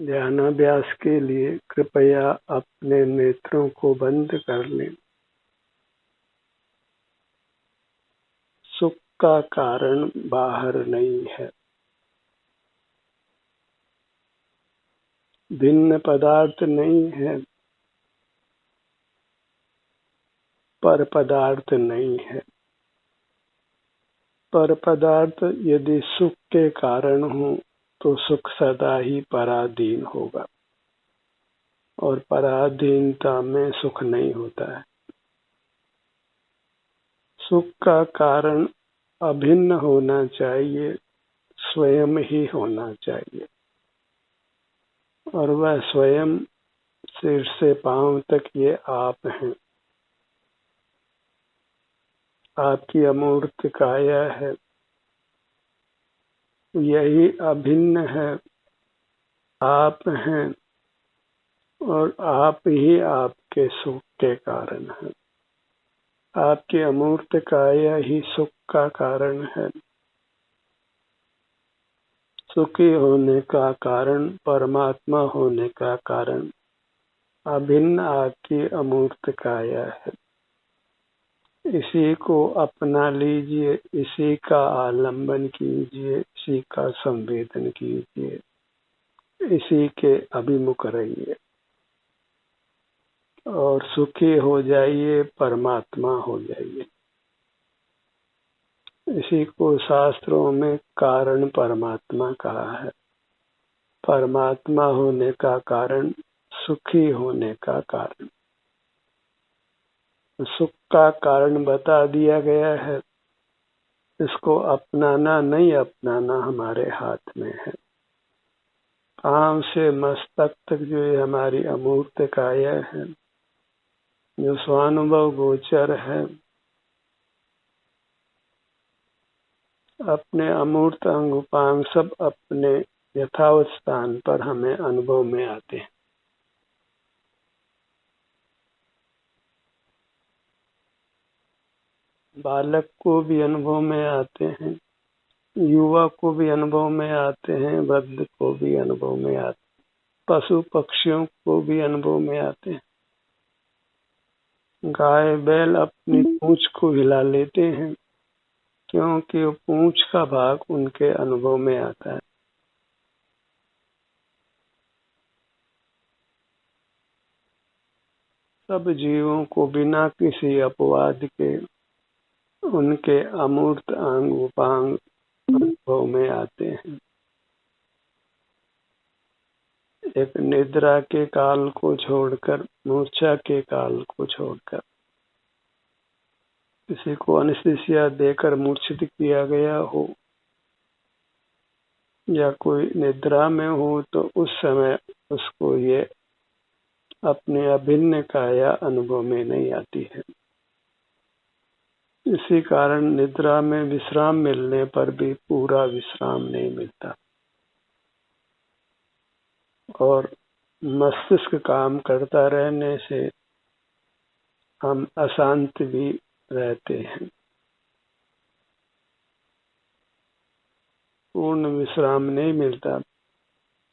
ध्यानाभ्यास के लिए कृपया अपने नेत्रों को बंद कर लें। सुख का कारण बाहर नहीं है। भिन्न पदार्थ नहीं है, पर पदार्थ नहीं है। पर पदार्थ यदि सुख के कारण हो तो सुख सदा ही पराधीन होगा और पराधीनता में सुख नहीं होता है। सुख का कारण अभिन्न होना चाहिए, स्वयं ही होना चाहिए, और वह स्वयं सिर से पांव तक ये आप हैं। आपकी अमूर्त काया है, यही अभिन्न है, आप हैं और आप ही आपके सुख के कारण हैं। आपकी अमूर्त काया ही सुख का कारण है। सुखी होने का कारण, परमात्मा होने का कारण अभिन्न आपकी अमूर्त काया है। इसी को अपना लीजिए, इसी का आलंबन कीजिए, इसी का संवेदन कीजिए, इसी के अभिमुख रहिए और सुखी हो जाइए, परमात्मा हो जाइए। इसी को शास्त्रों में कारण परमात्मा कहा है। परमात्मा होने का कारण, सुखी होने का कारण। सुख का कारण बता दिया गया है, इसको अपनाना नहीं अपनाना हमारे हाथ में है। पांव से मस्तक तक जो ये हमारी अमूर्त काया है, जो स्वानुभव गोचर है, अपने अमूर्त अंग उपांग सब अपने यथावत स्थान पर हमें अनुभव में आते हैं। बालक को भी अनुभव में आते हैं, युवा को भी अनुभव में आते हैं, वृद्ध को भी अनुभव में आते हैं, पशु पक्षियों को भी अनुभव में आते हैं। गाय बैल अपनी पूंछ को हिला लेते हैं क्योंकि वो पूंछ का भाग उनके अनुभव में आता है। सब जीवों को बिना किसी अपवाद के उनके अमूर्त अंग उपांग अनुभव में आते हैं। एक निद्रा के काल को छोड़कर, मूर्छा के काल को छोड़कर, किसी को एनेस्थीसिया देकर मूर्छित किया गया हो या कोई निद्रा में हो तो उस समय उसको ये अपने अभिन्न काया अनुभव में नहीं आती है। इसी कारण निद्रा में विश्राम मिलने पर भी पूरा विश्राम नहीं मिलता और मस्तिष्क काम करता रहने से हम अशांत भी रहते हैं। पूर्ण विश्राम नहीं मिलता।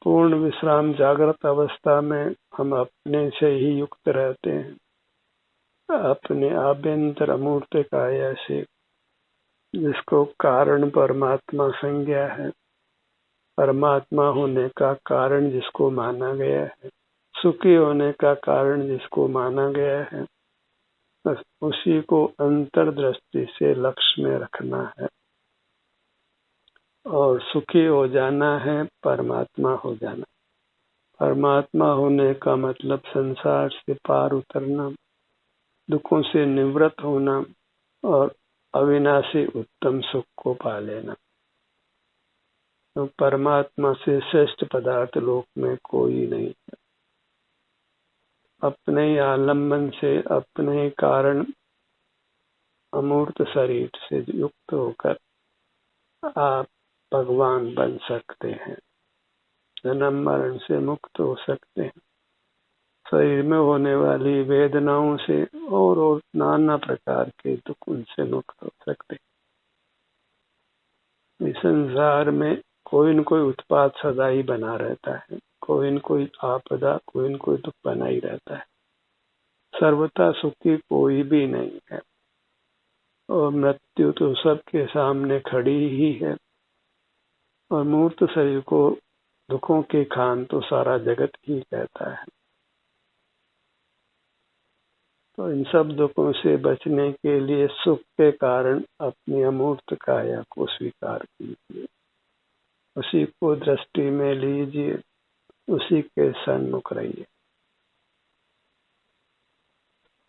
पूर्ण विश्राम जागृत अवस्था में हम अपने से ही युक्त रहते हैं, अपने आभ्यंतर अमूर्त काया से, जिसको कारण परमात्मा संज्ञा है। परमात्मा होने का कारण जिसको माना गया है, सुखी होने का कारण जिसको माना गया है, बस उसी को अंतर्दृष्टि से लक्ष्य में रखना है और सुखी हो जाना है, परमात्मा हो जाना। परमात्मा होने का मतलब संसार से पार उतरना, दुखों से निवृत्त होना और अविनाशी उत्तम सुख को पा लेना। तो परमात्मा से श्रेष्ठ पदार्थ लोक में कोई नहीं है। अपने ही आलम्बन से, अपने ही कारण अमूर्त शरीर से युक्त होकर आप भगवान बन सकते हैं, जन्म मरण से मुक्त हो सकते हैं, शरीर में होने वाली वेदनाओं से और नाना प्रकार के दुख उनसे मुक्त हो सकते हैं। इस संसार में कोई न कोई उत्पात सदा ही बना रहता है, कोई न कोई आपदा, कोई न कोई दुख बना ही रहता है। सर्वथा सुखी कोई भी नहीं है और मृत्यु तो सबके सामने खड़ी ही है। और मूर्त शरीर को दुखों के खान तो सारा जगत ही कहता है। तो इन सब दुखों से बचने के लिए सुख के कारण अपनी अमूर्त काया को स्वीकार कीजिए, उसी को दृष्टि में लीजिए, उसी के सन्मुख रहिए।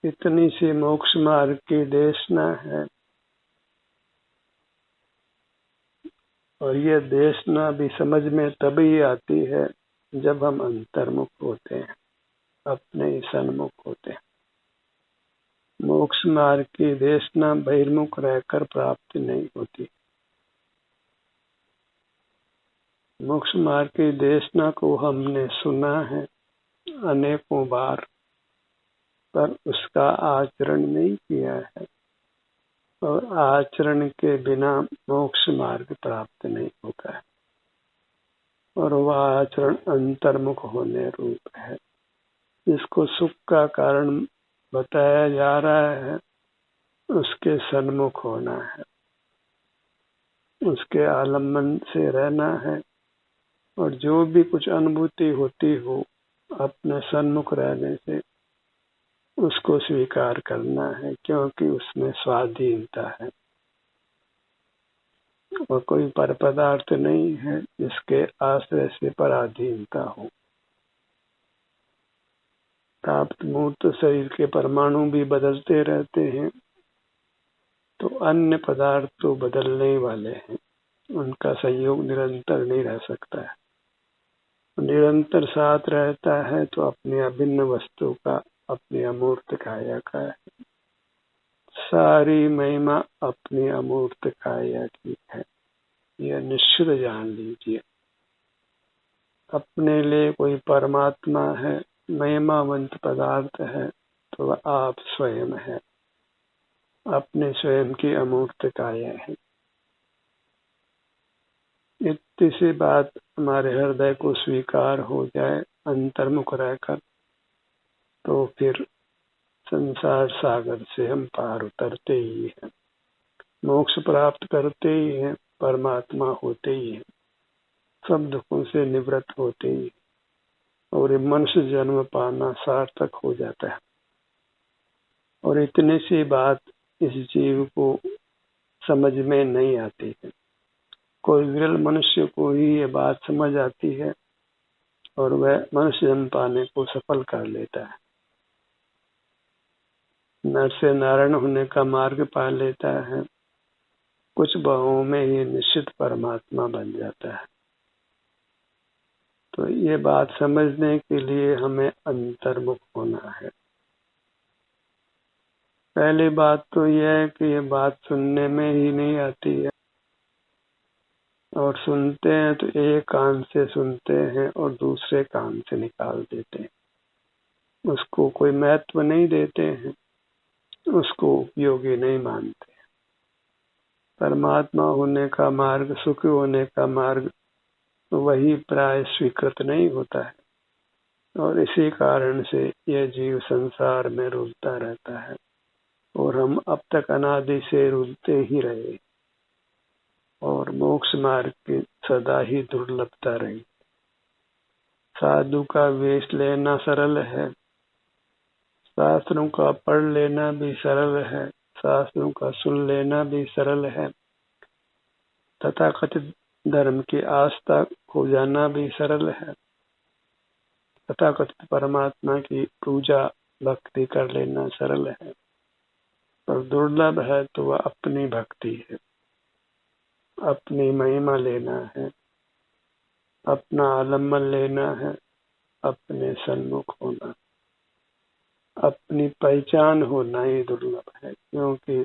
इतनी सी मोक्ष मार्ग की देशना है और ये देशना भी समझ में तभी आती है जब हम अंतर्मुख होते हैं, अपने ही सन्मुख होते हैं। मोक्ष मार्ग की देशना बहिर्मुख रहकर प्राप्त नहीं होती। मोक्ष मार्ग की देशना को हमने सुना है अनेकों बार, पर उसका आचरण नहीं किया है और आचरण के बिना मोक्ष मार्ग प्राप्त नहीं होता है। और वह आचरण अंतर्मुख होने रूप है। जिसको सुख का कारण बताया जा रहा है उसके सन्मुख होना है, उसके आलम्बन से रहना है और जो भी कुछ अनुभूति होती हो अपने सन्मुख रहने से उसको स्वीकार करना है, क्योंकि उसमें स्वाधीनता है। वह कोई पर पदार्थ नहीं है जिसके आश्रय से पराधीनता हो। प्राप्त मूर्त शरीर के परमाणु भी बदलते रहते हैं, तो अन्य पदार्थ तो बदलने वाले हैं, उनका संयोग निरंतर नहीं रह सकता है। निरंतर साथ रहता है तो अपनी अभिन्न वस्तु का, अपनी अमूर्त काया का है। सारी महिमा अपनी अमूर्त काया की है, यह निश्चित जान लीजिए। अपने लिए कोई परमात्मा है, महिमावंत पदार्थ है, तो वह आप स्वयं है, अपने स्वयं की अमूर्त काया है। इतनी सी बात हमारे हृदय को स्वीकार हो जाए अंतर्मुख रहकर, तो फिर संसार सागर से हम पार उतरते ही हैं, मोक्ष प्राप्त करते ही हैं, परमात्मा होते ही हैं, सब दुखों से निवृत्त होते ही हैं और ये मनुष्य जन्म पाना सार्थक हो जाता है। और इतनी सी बात इस जीव को समझ में नहीं आती है। कोई विरल मनुष्य को ही ये बात समझ आती है और वह मनुष्य जन्म पाने को सफल कर लेता है, नर से नारायण होने का मार्ग पा लेता है, कुछ भावों में ही निश्चित परमात्मा बन जाता है। तो ये बात समझने के लिए हमें अंतर्मुख होना है। पहली बात तो यह है कि ये बात सुनने में ही नहीं आती है, और सुनते हैं तो एक कान से सुनते हैं और दूसरे कान से निकाल देते हैं, उसको कोई महत्व नहीं देते हैं, उसको उपयोगी नहीं मानते। परमात्मा होने का मार्ग, सुखी होने का मार्ग वही प्राय स्वीकृत नहीं होता है और इसी कारण से यह जीव संसार में रुलता रहता है और हम अब तक अनादि से रुलते ही रहे और मोक्ष मार्ग की सदा ही दुर्लभता रही। साधु का वेश लेना सरल है, शास्त्रों का पढ़ लेना भी सरल है, शास्त्रों का सुन लेना भी सरल है, तथाकथित धर्म की आस्था हो जाना भी सरल है, तथाकथित परमात्मा की पूजा भक्ति कर लेना सरल है, पर दुर्लभ है तो वह अपनी भक्ति है, अपनी महिमा लेना है, अपना आलम्बन लेना है, अपने सन्मुख होना, अपनी पहचान होना ही दुर्लभ है, क्योंकि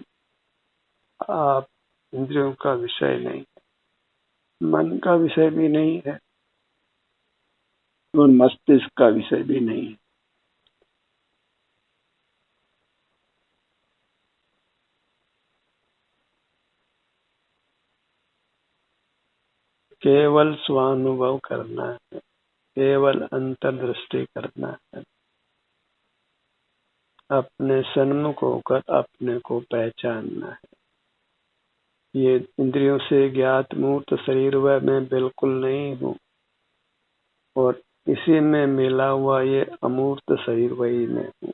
आप इंद्रियों का विषय नहीं है, मन का विषय भी नहीं है और मस्तिष्क का विषय भी नहीं है। केवल स्वानुभव करना है, केवल अंतर्दृष्टि करना है। अपने सन्मुख होकर अपने को पहचानना है। ये इंद्रियों से ज्ञात मूर्त शरीर वह मैं बिल्कुल नहीं हूँ, और इसी में मिला हुआ ये अमूर्त शरीर वही मैं हूँ।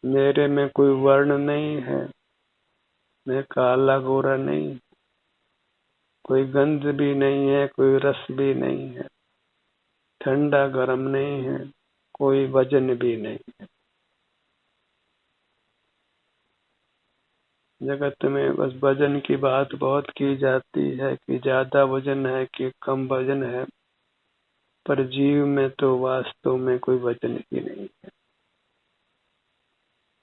मेरे में कोई वर्ण नहीं है, मैं काला गोरा नहीं, कोई गंध भी नहीं है, कोई रस भी नहीं है, ठंडा गर्म नहीं है, कोई वजन भी नहीं है। जगत में बस वजन की बात बहुत की जाती है कि ज्यादा वजन है कि कम वजन है, पर जीव में तो वास्तव में कोई वजन ही नहीं है,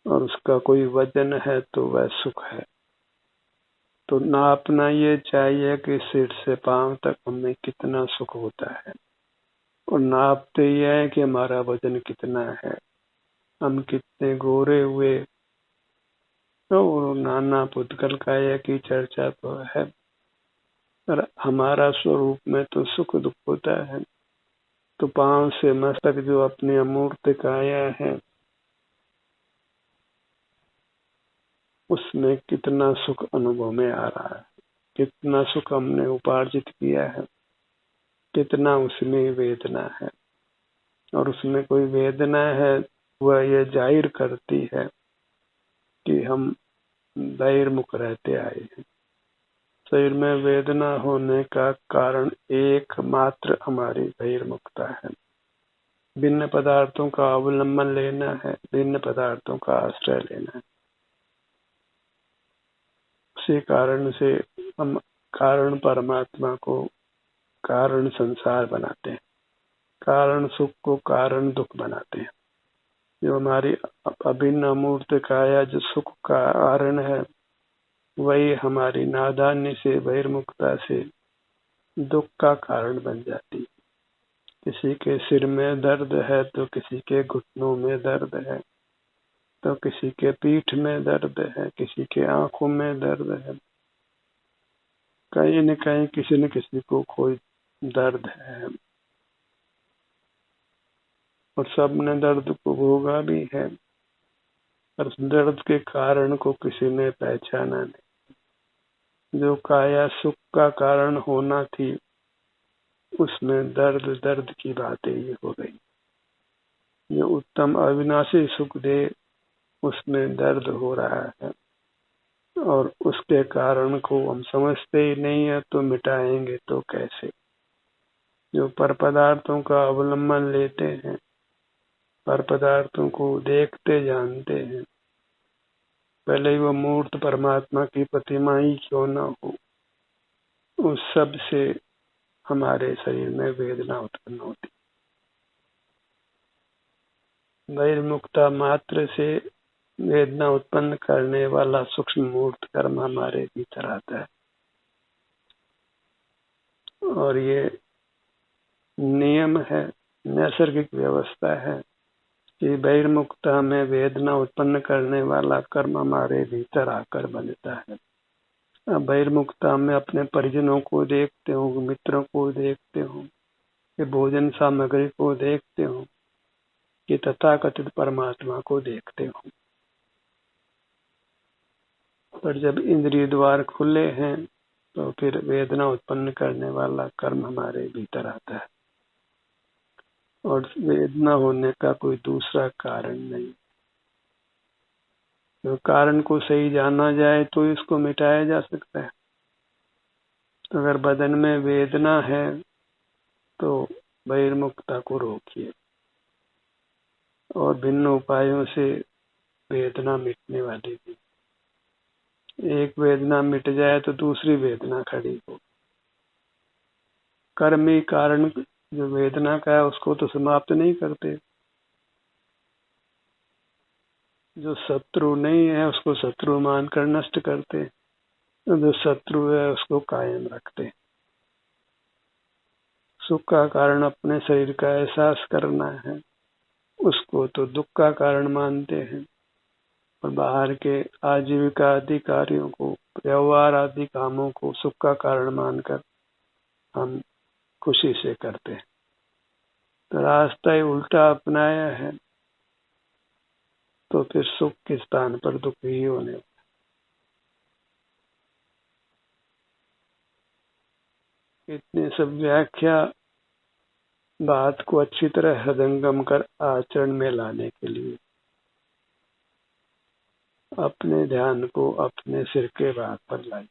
और उसका कोई वजन है तो वह सुख है। तो नापना ये चाहिए कि सिर से पांव तक हमें कितना सुख होता है, और नापते ही है कि हमारा वजन कितना है, हम कितने गोरे हुए। तो नाना पुद्गल काया की चर्चा तो है, पर हमारा स्वरूप में तो सुख दुख होता है। तो पांव से मस्तक जो अपनी अमूर्त काया है, उसमें कितना सुख अनुभव में आ रहा है, कितना सुख हमने उपार्जित किया है, कितना उसमें वेदना है। और उसमें कोई वेदना है वह ये जाहिर करती है कि हम बहिर्मुख रहते आए हैं। शरीर में वेदना होने का कारण एकमात्र हमारी बहिर्मुखता है। भिन्न पदार्थों का अवलंबन लेना है, भिन्न पदार्थों का आश्रय लेना है। उसी कारण से हम कारण परमात्मा को कारण संसार बनाते हैं, कारण सुख को कारण दुख बनाते हैं। जो हमारी अभिन्न अमूर्त काया जो सुख का कारण है, वही हमारी नादान्य से बहिर्मुखता से दुख का कारण बन जाती है। किसी के सिर में दर्द है तो किसी के घुटनों में दर्द है, तो किसी के पीठ में दर्द है, किसी के आंखों में दर्द है, कहीं न कहीं किसी न किसी को कोई दर्द है, और सबने दर्द को भोगा भी है, पर दर्द के कारण को किसी ने पहचाना नहीं। जो काया सुख का कारण होना थी, उसमें दर्द दर्द की बातें ही हो गई। जो उत्तम अविनाशी सुख दे, उसमें दर्द हो रहा है, और उसके कारण को हम समझते ही नहीं है, तो मिटाएंगे तो कैसे। जो पर पदार्थों का अवलंबन लेते हैं, पर पदार्थों को देखते जानते हैं, भले ही वो मूर्त परमात्मा की प्रतिमा ही क्यों न हो, उस सब से हमारे शरीर में वेदना उत्पन्न होती। बहिर्मुखता मात्र से वेदना उत्पन्न करने वाला सूक्ष्म मूर्त कर्म हमारे भीतर आता है, और ये नियम है, नैसर्गिक व्यवस्था है कि बहिर्मुखता में वेदना उत्पन्न करने वाला कर्म हमारे भीतर आकर बनता है। अब बहिर्मुखता में अपने परिजनों को देखते हो, मित्रों को देखते हो, कि भोजन सामग्री को देखते हो, कि तथाकथित परमात्मा को देखते हो। पर जब इंद्रिय द्वार खुले हैं, तो फिर वेदना उत्पन्न करने वाला कर्म हमारे भीतर आता है, और वेदना होने का कोई दूसरा कारण नहीं। तो कारण को सही जाना जाए तो इसको मिटाया जा सकता है। तो अगर बदन में वेदना है तो बहिर्मुखता को रोकिए, और भिन्न उपायों से वेदना मिटने वाली थी। एक वेदना मिट जाए तो दूसरी वेदना खड़ी हो। कर्म ही कारण जो वेदना का है उसको तो समाप्त नहीं करते। जो शत्रु नहीं है उसको शत्रु मानकर नष्ट करते, जो शत्रु है उसको कायम रखते। सुख का कारण अपने शरीर का एहसास करना है, उसको तो दुख का कारण मानते हैं, और बाहर के आजीविका आदि कार्यों को, व्यवहार आदि कामों को सुख का कारण मानकर हम खुशी से करते हैं। तो रास्ता ही उल्टा अपनाया है तो फिर सुख के स्थान पर दुख ही होने। इतनी सब व्याख्या बात को अच्छी तरह हृदयंगम कर आचरण में लाने के लिए अपने ध्यान को अपने सिर के भाग पर लाइए।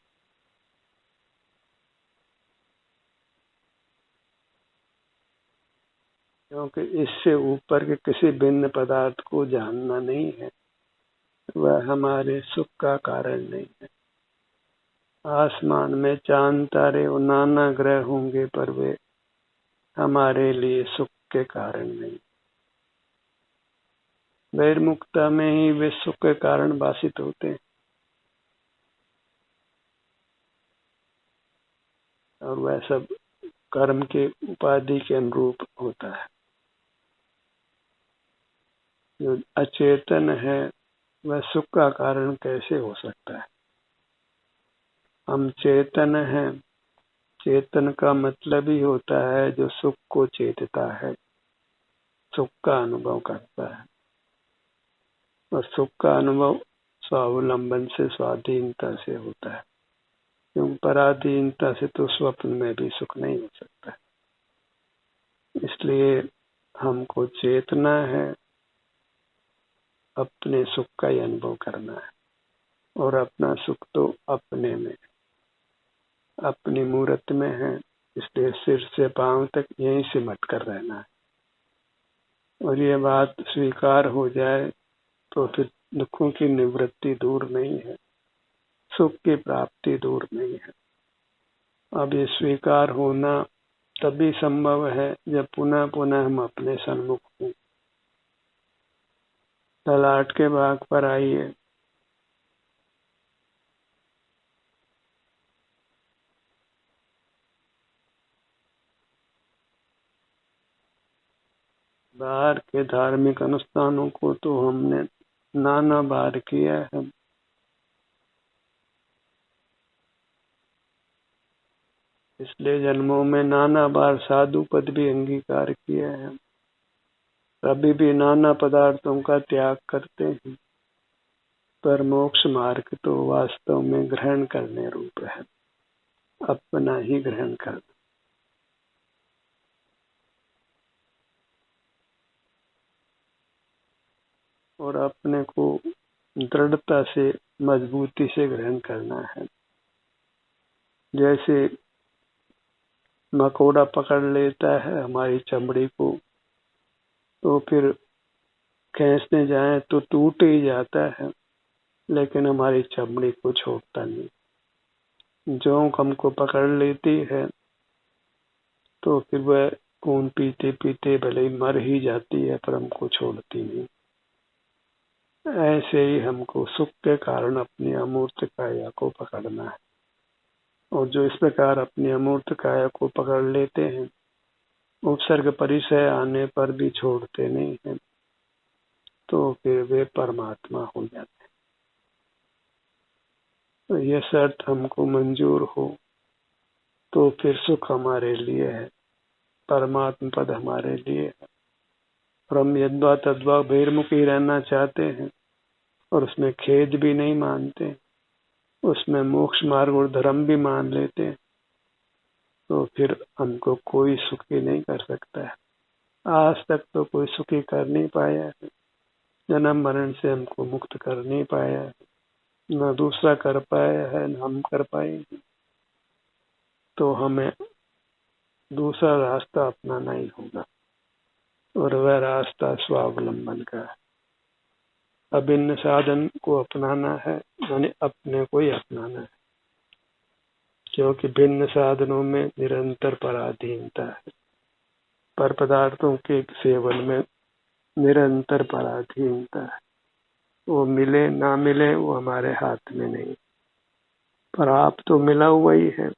क्योंकि इससे ऊपर के किसी भिन्न पदार्थ को जानना नहीं है, वह हमारे सुख का कारण नहीं है। आसमान में चांद तारे और नाना ग्रह होंगे पर वे हमारे लिए सुख के कारण नहीं। बहिर्मुखता में ही वे सुख के कारण भाषित होते हैं और वह सब कर्म के उपाधि के अनुरूप होता है। जो अचेतन है वह सुख का कारण कैसे हो सकता है? हम चेतन हैं। चेतन का मतलब ही होता है जो सुख को चेतता है, सुख का अनुभव करता है। और सुख का अनुभव स्वावलंबन से, स्वाधीनता से होता है। क्योंकि पराधीनता से तो स्वप्न में भी सुख नहीं हो सकता। इसलिए हमको चेतना है, अपने सुख का ही अनुभव करना है। और अपना सुख तो अपने में, अपनी मूर्त में है। इसलिए सिर से पांव तक यहीं सिमट कर रहना है। और ये बात स्वीकार हो जाए तो फिर दुखों की निवृत्ति दूर नहीं है, सुख की प्राप्ति दूर नहीं है। अब ये स्वीकार होना तभी संभव है जब पुनः पुनः हम अपने सन्मुख हों। ललाट के भाग पर आइए। बाहर के धार्मिक अनुष्ठानों को तो हमने नाना बार किया है। पिछले जन्मों में नाना बार साधु पद भी अंगीकार किया है। अभी भी नाना पदार्थों का त्याग करते हैं, पर मोक्ष मार्ग तो वास्तव में ग्रहण करने रूप है, अपना ही ग्रहण करना। और अपने को दृढ़ता से, मजबूती से ग्रहण करना है। जैसे मकोड़ा पकड़ लेता है हमारी चमड़ी को, तो फिर खींचने जाए तो टूट ही जाता है, लेकिन हमारी चमड़ी को छोड़ता नहीं। जोंक हमको पकड़ लेती है तो फिर वह खून पीते पीते भले ही मर ही जाती है, पर हमको छोड़ती नहीं। ऐसे ही हमको सुख के कारण अपनी अमूर्त काया को पकड़ना है। और जो इस प्रकार अपनी अमूर्त काया को पकड़ लेते हैं, उपसर्ग परिचय आने पर भी छोड़ते नहीं हैं, तो फिर वे परमात्मा हो जाते हैं। तो यह शर्त हमको मंजूर हो तो फिर सुख हमारे लिए है, परमात्मा पद हमारे लिए है। और हम यद्वा तद्वा बहिर्मुखी रहना चाहते हैं और उसमें खेद भी नहीं मानते, उसमें मोक्ष मार्ग और धर्म भी मान लेते हैं, तो फिर हमको कोई सुखी नहीं कर सकता है। आज तक तो कोई सुखी कर नहीं पाया है। जन्म मरण से हमको मुक्त कर नहीं पाया है, न दूसरा कर पाया है न हम कर पाए। तो हमें दूसरा रास्ता अपनाना ही होगा, और वह रास्ता स्वावलंबन का है। अभिन्न साधन को अपनाना है, यानी अपने को ही अपनाना है। क्योंकि भिन्न साधनों में निरंतर पराधीनता है। पर पदार्थों के सेवन में निरंतर पराधीनता है। वो मिले ना मिले वो हमारे हाथ में नहीं, पर आप तो मिला हुआ ही है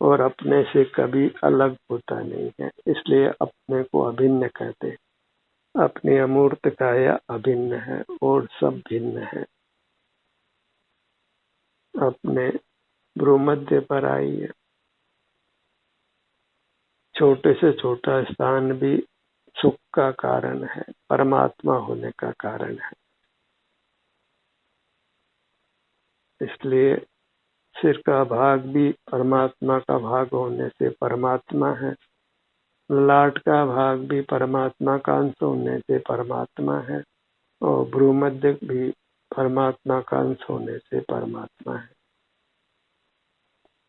और अपने से कभी अलग होता नहीं है। इसलिए अपने को अभिन्न कहते हैं। अपनी अमूर्त काया अभिन्न है और सब भिन्न है। अपने भ्रूमध्य पर आइए, छोटे से छोटा स्थान भी सुख का कारण है, परमात्मा होने का कारण है। इसलिए सिर का भाग भी परमात्मा का भाग होने से परमात्मा है, लाट का भाग भी परमात्मा का अंश होने से परमात्मा है, और भ्रूमध्य भी परमात्मा का अंश होने से परमात्मा है।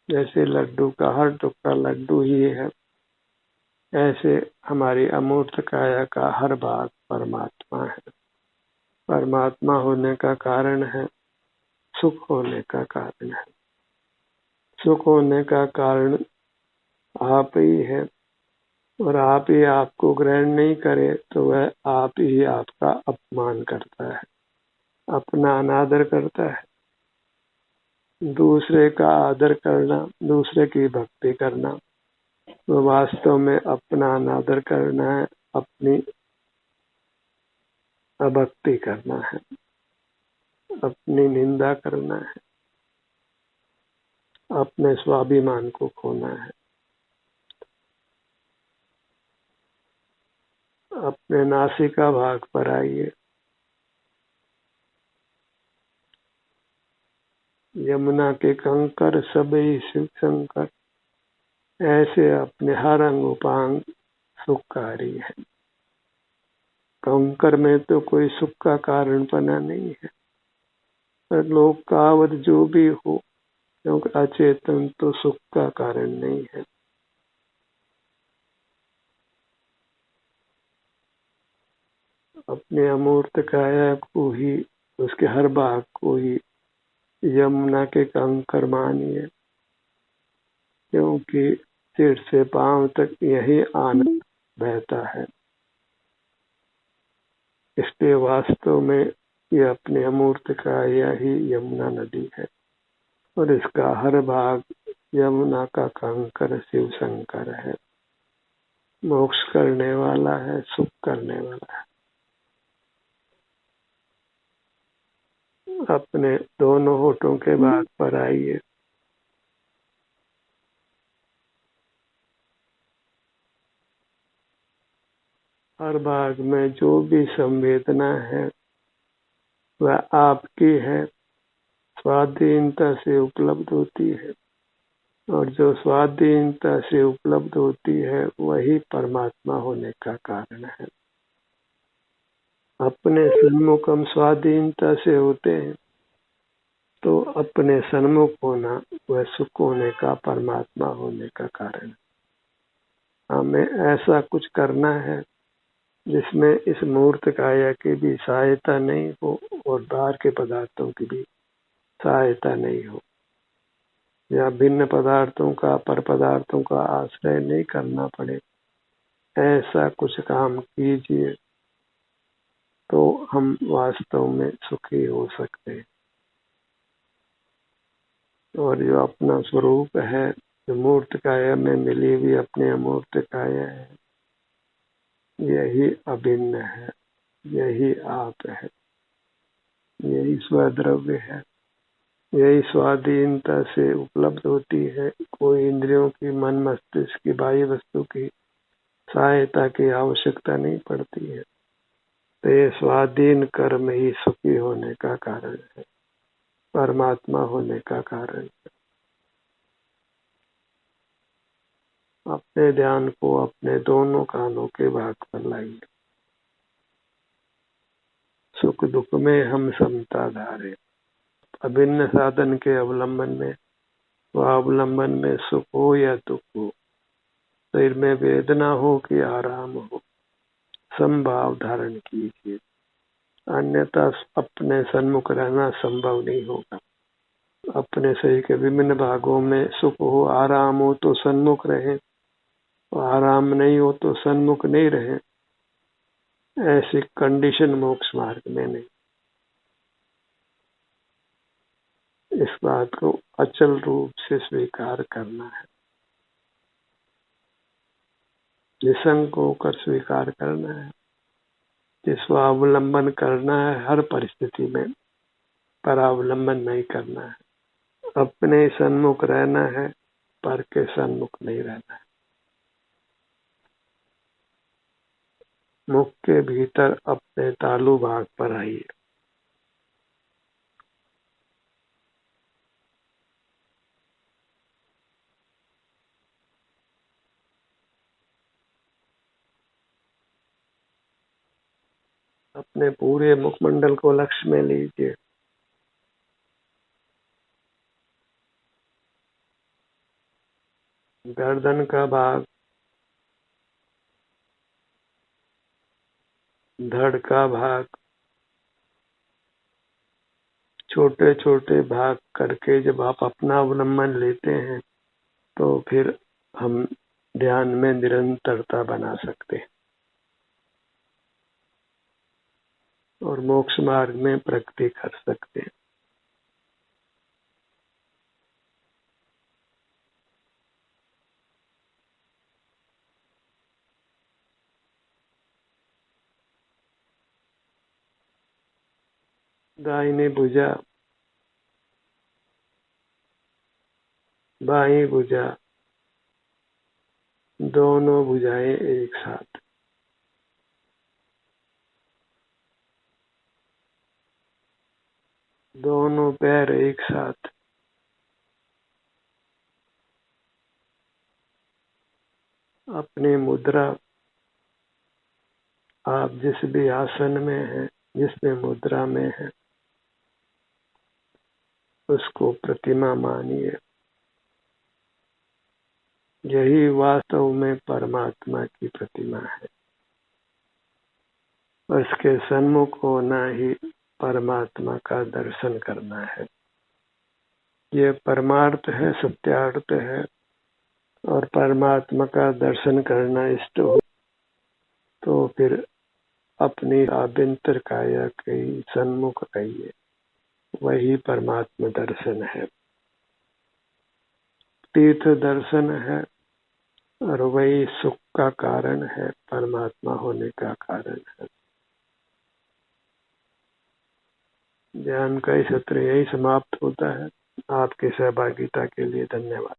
जैसे लड्डू का हर टुकड़ा लड्डू ही है, ऐसे हमारी अमूर्त काया का हर भाग परमात्मा है। परमात्मा होने का कारण है, सुख होने का कारण है। सुख होने का कारण आप ही है, और आप ही आपको ग्रहण नहीं करे तो वह आप ही आपका अपमान करता है, अपना अनादर करता है। दूसरे का आदर करना, दूसरे की भक्ति करना, तो वास्तव में अपना अनादर करना है, अपनी अभक्ति करना है, अपनी निंदा करना है, अपने स्वाभिमान को खोना है, अपने नासिका भाग पर आइए। यमुना के कंकर सबई शिव शंकर, ऐसे अपने हर अंग उपांग सुखकारी है। कंकर में तो कोई सुख का कारण बना नहीं है, पर लोग कहावत जो भी हो, क्योंकि अचेतन तो सुख का कारण नहीं है। अपने अमूर्त काया को ही, उसके हर भाग को ही यमुना के कंकर मानिए, क्योंकि सिर से पांव तक यही आनंद बहता है। इसलिए वास्तव में ये अपने अमूर्त काया ही यमुना नदी है, और इसका हर भाग यमुना का कंकर शिव शंकर है। मोक्ष करने वाला है, सुख करने वाला है। अपने दोनों होठों के भाग पर आइए। हर भाग में जो भी संवेदना है वह आपकी है, स्वाधीनता से उपलब्ध होती है, और जो स्वाधीनता से उपलब्ध होती है वही परमात्मा होने का कारण है। अपने सन्मुख हम स्वाधीनता से होते हैं, तो अपने सन्मुख होना वह सुख होने का, परमात्मा होने का कारण है। हमें ऐसा कुछ करना है जिसमें इस मूर्त काया की भी सहायता नहीं हो और बाहर के पदार्थों की भी सहायता नहीं हो, या भिन्न पदार्थों का, पर पदार्थों का आश्रय नहीं करना पड़े। ऐसा कुछ काम कीजिए तो हम वास्तव में सुखी हो सकते हैं। और जो अपना स्वरूप है, जो मूर्त काया में मिली हुई अपने अमूर्त काया है, यही अभिन्न है, यही आप है, यही स्वद्रव्य है, यही स्वाधीनता से उपलब्ध होती है। कोई इंद्रियों की, मन मस्तिष्क की, बाह्य वस्तु की सहायता की आवश्यकता नहीं पड़ती है। तो ये स्वाधीन कर्म ही सुखी होने का कारण है, परमात्मा होने का कारण है। अपने ध्यान को अपने दोनों कानों के भाग पर लाइए। सुख दुख में हम समता धारे, अभिन्न साधन के अवलंबन में, वह अवलंबन में सुख हो या दुख हो, शरीर में वेदना हो कि आराम हो, समभाव धारण कीजिए, अन्यथा अपने सन्मुख रहना संभव नहीं होगा। अपने शरीर के विभिन्न भागों में सुख हो, आराम हो तो सन्मुख रहे, आराम नहीं हो तो सन्मुख नहीं रहे। ऐसी कंडीशन मोक्ष मार्ग में नहीं। इस बात को अचल रूप से स्वीकार करना है, निसंग होकर स्वीकार करना है कि स्वावलंबन करना है हर परिस्थिति में, परावलंबन नहीं करना है। अपने सन्मुख रहना है, पर के सन्मुख नहीं रहना है। मुख के भीतर अपने तालु भाग पर आइए। अपने पूरे मुखमंडल को लक्ष्य में लीजिए। गर्दन का भाग, धड़ का भाग, छोटे छोटे भाग करके जब आप अपना अवलंबन लेते हैं तो फिर हम ध्यान में निरंतरता बना सकते हैं और मोक्ष मार्ग में प्रगति कर सकते हैं। दाहिनी भुजा, बाईं भुजा, दोनों भुजाएं एक साथ। दोनों पैर एक साथ। अपनी मुद्रा, आप जिस भी आसन में हैं, जिस भी मुद्रा में हैं, उसको प्रतिमा मानिए। यही वास्तव में परमात्मा की प्रतिमा है। उसके सन्मुख होना ही परमात्मा का दर्शन करना है। ये परमार्थ है, सत्यार्थ है। और परमात्मा का दर्शन करना इष्ट हो तो फिर अपनी आभ्यंतर काया के सन्मुख आइए। वही परमात्मा दर्शन है, तीर्थ दर्शन है और वही सुख का कारण है, परमात्मा होने का कारण है। ज्ञान का सत्र यही समाप्त होता है। आपकी सहभागिता के लिए धन्यवाद।